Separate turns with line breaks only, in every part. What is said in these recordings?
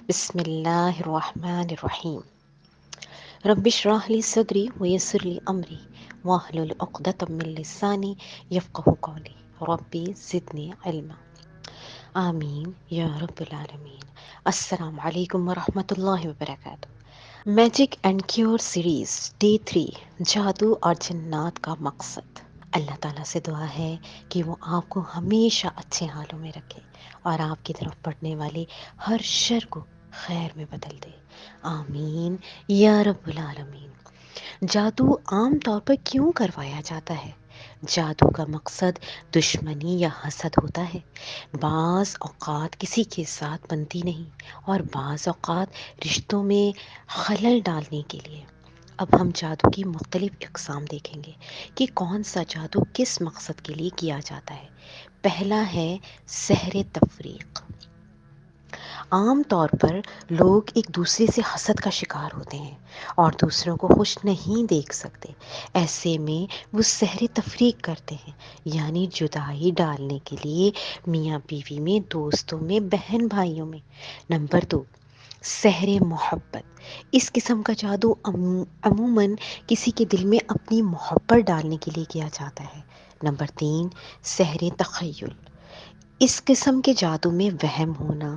بسم اللہ الرحمن الرحیم رب اشرح لی صدری ویسر لی امری واحلل عقدۃ من لسانی یفقہوا قولی ربی زدنی علما آمین یا رب العالمین۔ السلام علیکم ورحمۃ اللہ وبرکاتہ۔ Magic and cure series day 3، جادو اور جنات کا مقصد۔ اللہ تعالیٰ سے دعا ہے کہ وہ آپ کو ہمیشہ اچھے حالوں میں رکھے اور آپ کی طرف بڑھنے والے ہر شر کو خیر میں بدل دے، آمین یا رب العالمین۔ جادو عام طور پر کیوں کروایا جاتا ہے؟ جادو کا مقصد دشمنی یا حسد ہوتا ہے۔ بعض اوقات کسی کے ساتھ بنتی نہیں اور بعض اوقات رشتوں میں خلل ڈالنے کے لیے۔ اب ہم جادو کی مختلف اقسام دیکھیں گے کہ کون سا جادو کس مقصد کے لیے کیا جاتا ہے۔ پہلا ہے سحر تفریق۔ عام طور پر لوگ ایک دوسرے سے حسد کا شکار ہوتے ہیں اور دوسروں کو خوش نہیں دیکھ سکتے۔ ایسے میں وہ سحر تفریق کرتے ہیں، یعنی جدائی ڈالنے کے لیے میاں بیوی میں، دوستوں میں، بہن بھائیوں میں۔ نمبر 2، سحر محبت۔ اس قسم کا جادو عموماً کسی کے دل میں اپنی محبت ڈالنے کے لیے کیا جاتا ہے۔ نمبر 3، سحر تخیل۔ اس قسم کے جادو میں وہم ہونا،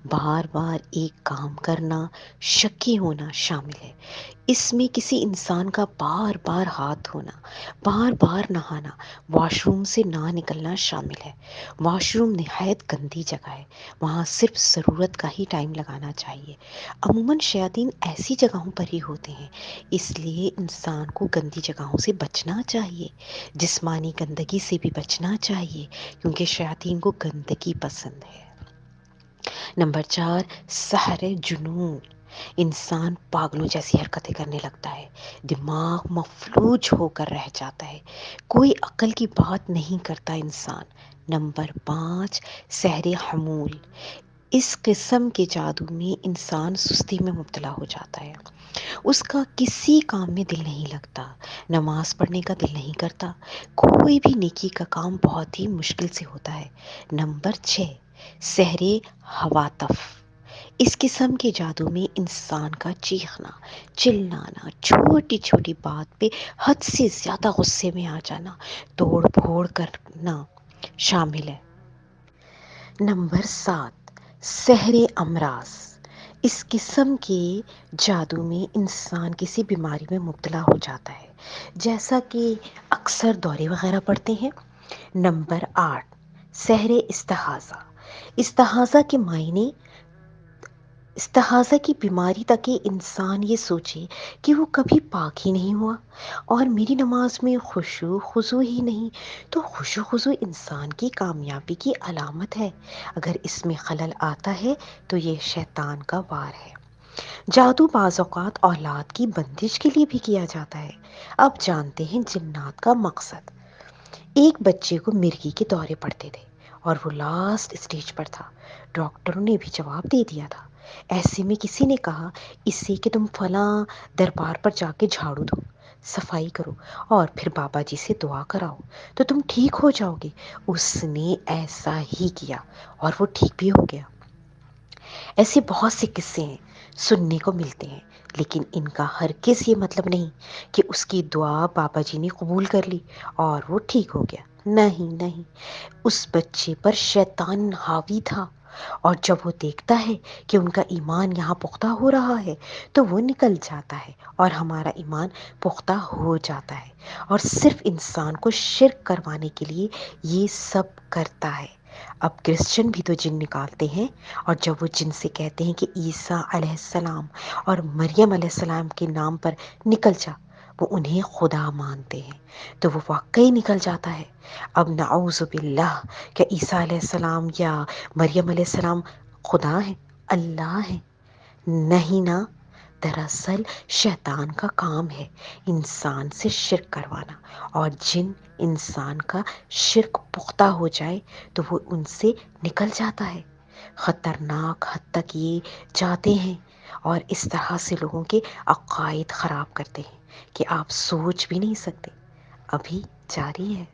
بار بار ایک کام کرنا، شکی ہونا شامل ہے۔ اس میں کسی انسان کا بار بار ہاتھ دھونا، بار بار نہانا، واش روم سے نہ نکلنا شامل ہے۔ واش روم نہایت گندی جگہ ہے، وہاں صرف ضرورت کا ہی ٹائم لگانا چاہیے۔ عموماً شیاطین ایسی جگہوں پر ہی ہوتے ہیں، اس لیے انسان کو گندی جگہوں سے بچنا چاہیے، جسمانی گندگی سے بھی بچنا چاہیے، کیونکہ شیاطین کو گندگی پسند ہے۔ نمبر 4، سحر جنون۔ انسان پاگلوں جیسی حرکتیں کرنے لگتا ہے، دماغ مفلوج ہو کر رہ جاتا ہے، کوئی عقل کی بات نہیں کرتا انسان۔ نمبر 5، سحر حمول۔ اس قسم کے جادو میں انسان سستی میں مبتلا ہو جاتا ہے، اس کا کسی کام میں دل نہیں لگتا، نماز پڑھنے کا دل نہیں کرتا، کوئی بھی نیکی کا کام بہت ہی مشکل سے ہوتا ہے۔ نمبر 6، سحر ہواتف۔ اس قسم کے جادو میں انسان کا چیخنا، چلانا، چھوٹی چھوٹی بات پہ حد سے زیادہ غصے میں آ جانا، توڑ پھوڑ کرنا شامل ہے۔ نمبر 7، سحر امراض۔ اس قسم کے جادو میں انسان کسی بیماری میں مبتلا ہو جاتا ہے، جیسا کہ اکثر دورے وغیرہ پڑتے ہیں۔ نمبر 8، سحر استحاضہ۔ استحاضہ کے معنی، استحاضہ کی بیماری تک کہ انسان یہ سوچے کہ وہ کبھی پاک ہی نہیں ہوا اور میری نماز میں خشوع خضوع ہی نہیں، تو خشوع خضوع انسان کی کامیابی کی علامت ہے۔ اگر اس میں خلل آتا ہے تو یہ شیطان کا وار ہے۔ جادو بعض اوقات اولاد کی بندش کے لیے بھی کیا جاتا ہے۔ اب جانتے ہیں جنات کا مقصد۔ ایک بچے کو مرگی کے دورے پڑتے تھے اور وہ لاسٹ اسٹیج پر تھا، ڈاکٹروں نے بھی جواب دے دیا تھا۔ ایسے میں کسی نے کہا اسے کہ تم فلاں دربار پر جا کے جھاڑو دو، صفائی کرو اور پھر بابا جی سے دعا کراؤ تو تم ٹھیک ہو جاؤ گے۔ اس نے ایسا ہی کیا اور وہ ٹھیک بھی ہو گیا۔ ایسے بہت سے قصے ہیں، سننے کو ملتے ہیں، لیکن ان کا ہرگز یہ مطلب نہیں کہ اس کی دعا بابا جی نے قبول کر لی اور وہ ٹھیک ہو گیا۔ نہیں نہیں، اس بچے پر شیطان حاوی تھا، اور جب وہ دیکھتا ہے کہ ان کا ایمان یہاں پختہ ہو رہا ہے تو وہ نکل جاتا ہے اور ہمارا ایمان پختہ ہو جاتا ہے، اور صرف انسان کو شرک کروانے کے لیے یہ سب کرتا ہے۔ اب کرسچن بھی تو جن نکالتے ہیں، اور جب وہ جن سے کہتے ہیں کہ عیسیٰ علیہ السلام اور مریم علیہ السلام کے نام پر نکل جا، وہ انہیں خدا مانتے ہیں، تو وہ واقعی نکل جاتا ہے۔ اب نعوذ باللہ، کہ عیسیٰ علیہ السلام یا مریم علیہ السلام خدا ہیں، اللہ ہیں؟ نہیں نا۔ دراصل شیطان کا کام ہے انسان سے شرک کروانا، اور جن انسان کا شرک پختہ ہو جائے تو وہ ان سے نکل جاتا ہے۔ خطرناک حد تک یہ جاتے ہیں اور اس طرح سے لوگوں کے عقائد خراب کرتے ہیں کہ آپ سوچ بھی نہیں سکتے۔ ابھی جاری ہے۔